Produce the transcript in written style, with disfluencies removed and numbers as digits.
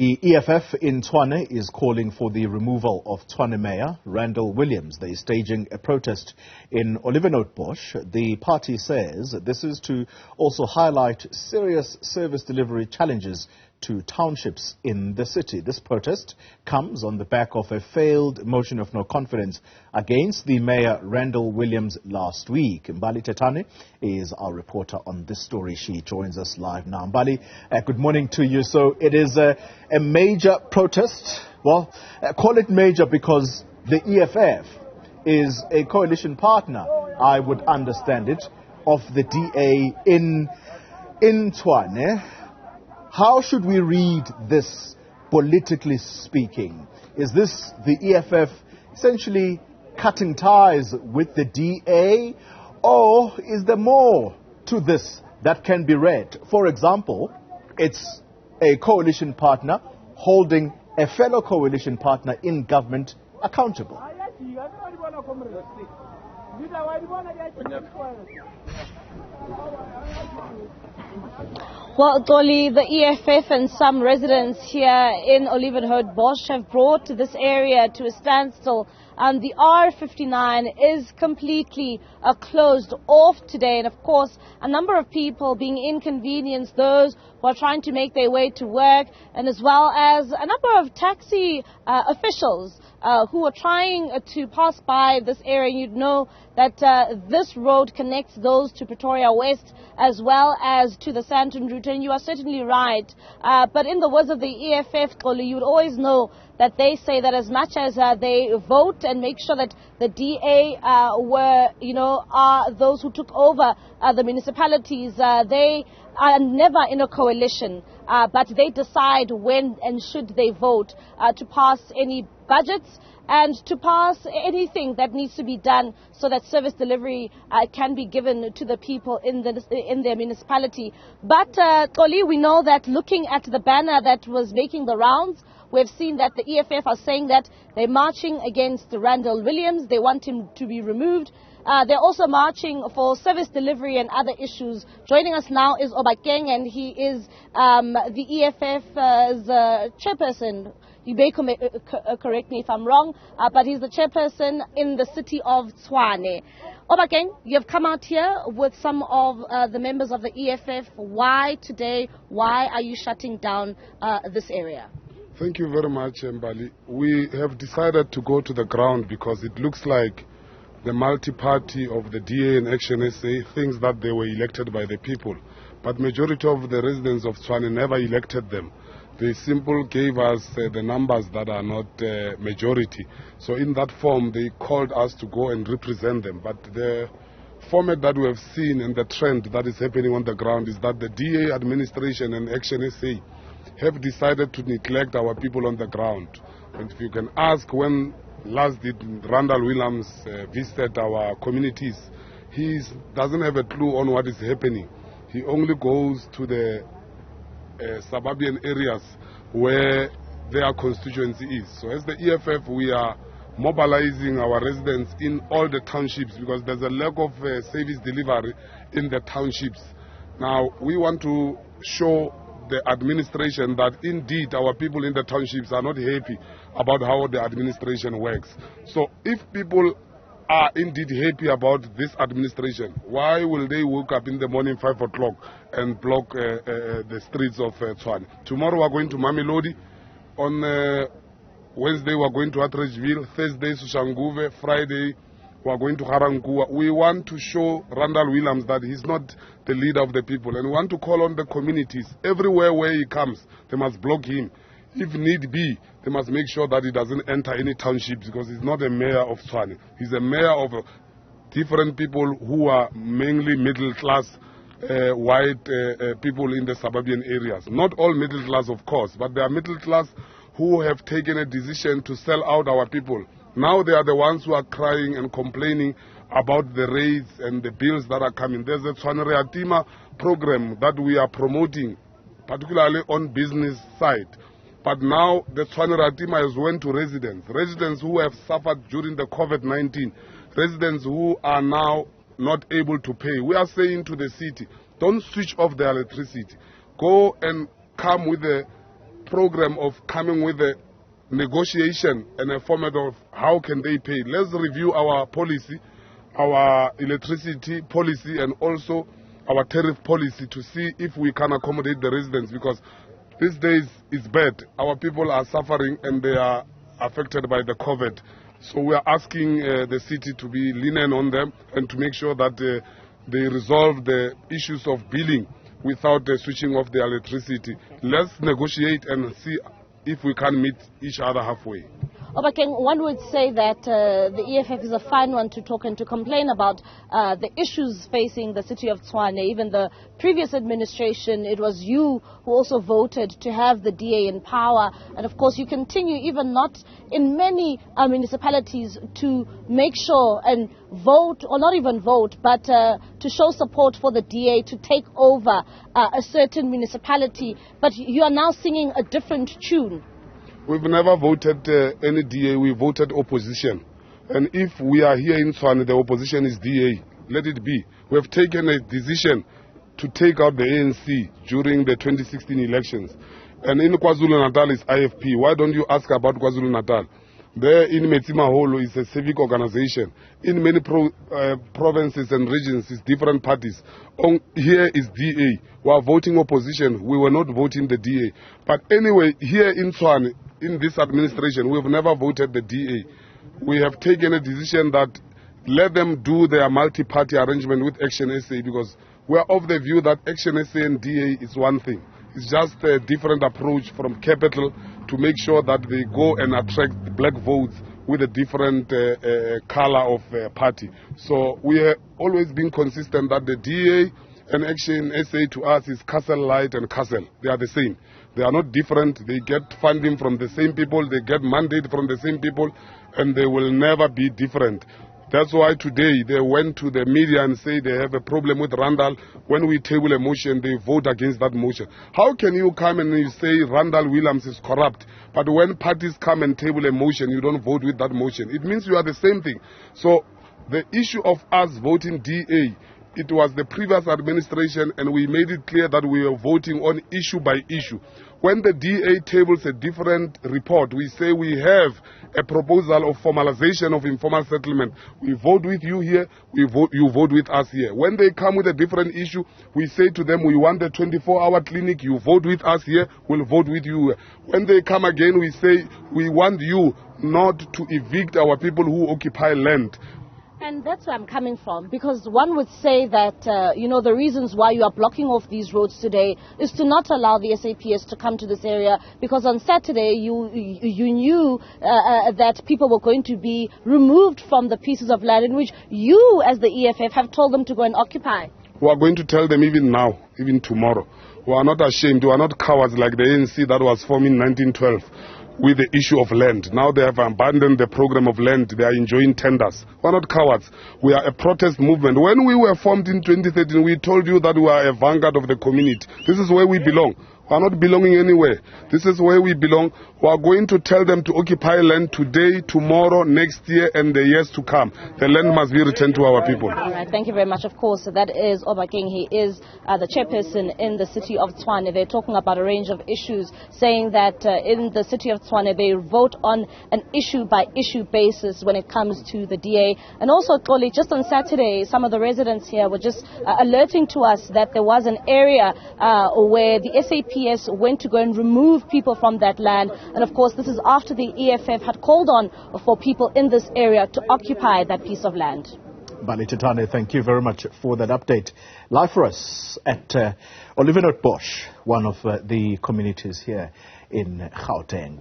The EFF in Tshwane is calling for the removal of Tshwane Mayor Randall Williams. They are staging a protest in Olievenhoutbosch. The party says this is to also highlight serious service delivery challenges to townships in the city. This protest comes on the back of a failed motion of no confidence against the Mayor Randall Williams last week. Mbali Thethani is our reporter on this story. She joins us live now. Mbali, good morning to you. So it is a major protest. Well, call it major because the EFF is a coalition partner, I would understand it, of the DA in Tshwane. How should we read this, politically speaking? Is this the EFF essentially cutting ties with the DA, or is there more to this that can be read? For example, it's a coalition partner holding a fellow coalition partner in government accountable. Well, Toli, the EFF and some residents here in Olievenhoutbosch have brought this area to a standstill. The R59 is completely closed off today, and of course a number of people being inconvenienced, those who are trying to make their way to work, and as well as a number of taxi officials who are trying to pass by this area. You'd know that this road connects those to Pretoria West as well as to the Sandton route, and you are certainly right. But in the words of the EFF, Toli, you would always know that they say that as much as they vote and make sure that the DA are those who took over the municipalities, they are never in a coalition, but they decide when and should they vote to pass any budgets and to pass anything that needs to be done so that service delivery can be given to the people in their municipality. But, Toli, we know that looking at the banner that was making the rounds, we've seen that the EFF are saying that they're marching against Randall Williams. They want him to be removed. They're also marching for service delivery and other issues. Joining us now is Obakeng, and he is the EFF's chairperson. You may correct me if I'm wrong, but he's the chairperson in the city of Tshwane. Obakeng, you have come out here with some of the members of the EFF. Why today? Why are you shutting down this area? Thank you very much, Mbali. We have decided to go to the ground because it looks like the multi-party of the DA and Action SA thinks that they were elected by the people. But majority of the residents of Tshwane never elected them. They simply gave us the numbers that are not majority. So in that form, they called us to go and represent them. But the format that we have seen and the trend that is happening on the ground is that the DA administration and Action SA have decided to neglect our people on the ground. And if you can ask, when last did Randall Williams visit our communities, he doesn't have a clue on what is happening. He only goes to the suburban areas where their constituency is. So as the EFF, we are mobilizing our residents in all the townships because there's a lack of service delivery in the townships. Now, we want to show the administration that indeed our people in the townships are not happy about how the administration works. So if people are indeed happy about this administration, why will they wake up in the morning 5 o'clock and block the streets of Tshwane? Tomorrow we are going to Mamelodi. On Wednesday we are going to Atteridgeville. Thursday Soshanguve. Friday we are going to Garankuwa. We want to show Randall Williams that he's not the leader of the people. And we want to call on the communities. Everywhere where he comes, they must block him. If need be, they must make sure that he doesn't enter any townships because he's not a mayor of Tshwane. He's a mayor of different people who are mainly middle class, white people in the suburban areas. Not all middle class, of course, but there are middle class who have taken a decision to sell out our people. Now they are the ones who are crying and complaining about the raids and the bills that are coming. There's a Tshwane Reatima program that we are promoting, particularly on business side. But now the Tshwane Reatima has went to residents who have suffered during the COVID-19, residents who are now not able to pay. We are saying to the city, don't switch off the electricity. Go and come with a program of coming with a negotiation and a format of how can they pay. Let's review our policy, our electricity policy, and also our tariff policy to see if we can accommodate the residents, because these days it's bad. Our people are suffering and they are affected by the COVID. So we are asking the city to be lenient on them and to make sure that they resolve the issues of billing without switching off the electricity. Let's negotiate and see if we can meet each other halfway. Obakeng, one would say that the EFF is a fine one to talk and to complain about the issues facing the city of Tshwane. Even the previous administration, it was you who also voted to have the DA in power. And of course, you continue, even not in many municipalities, to make sure and vote, or not even vote, but to show support for the DA to take over a certain municipality. But you are now singing a different tune. We've never voted any DA, we voted opposition. And if we are here in Tshwane, the opposition is DA, let it be. We have taken a decision to take out the ANC during the 2016 elections. And in KwaZulu-Natal is IFP. Why don't you ask about KwaZulu-Natal? There in Metsimaholo is a civic organization. In many provinces and regions is different parties. Here is DA. We are voting opposition. We were not voting the DA. But anyway, here in Tshwane, in this administration, we have never voted the DA. We have taken a decision that let them do their multi-party arrangement with Action SA, because we are of the view that Action SA and DA is one thing. It's just a different approach from capital to make sure that they go and attract black votes with a different color of party. So we have always been consistent that the DA and Action SA to us is Castle Light and Castle. They are the same. They are not different. They get funding from the same people. They get mandate from the same people, and they will never be different. That's why today they went to the media and say they have a problem with Randall. When we table a motion, they vote against that motion. How can you come and you say Randall Williams is corrupt, but when parties come and table a motion, you don't vote with that motion? It means you are the same thing. So the issue of us voting DA, it was the previous administration, and we made it clear that we are voting on issue by issue. When the DA tables a different report, we say we have a proposal of formalization of informal settlement. We vote with you here, you vote with us here. When they come with a different issue, we say to them, we want a 24-hour clinic, you vote with us here, we'll vote with you. When they come again, we say, we want you not to evict our people who occupy land. And that's where I'm coming from, because one would say that, the reasons why you are blocking off these roads today is to not allow the SAPS to come to this area, because on Saturday you knew that people were going to be removed from the pieces of land in which you, as the EFF, have told them to go and occupy. We are going to tell them even now, even tomorrow. We are not ashamed. We are not cowards like the ANC that was formed in 1912. With the issue of land. Now they have abandoned the program of land. They are enjoying tenders. We are not cowards. We are a protest movement. When we were formed in 2013, we told you that we are a vanguard of the community. This is where we belong. We are not belonging anywhere. This is where we belong. We are going to tell them to occupy land today, tomorrow, next year, and the years to come. The land must be returned to our people. All right, thank you very much. Of course, that is Obakeng. He is the chairperson in the city of Tshwane. They're talking about a range of issues, saying that in the city of Tshwane, they vote on an issue-by-issue basis when it comes to the DA. And also, Xoli, just on Saturday, some of the residents here were just alerting to us that there was an area where the SAPS went to go and remove people from that land. And of course, this is after the EFF had called on for people in this area to occupy that piece of land. Mbali Thethani, thank you very much for that update. Live for us at Olievenhoutbosch, one of the communities here in Gauteng.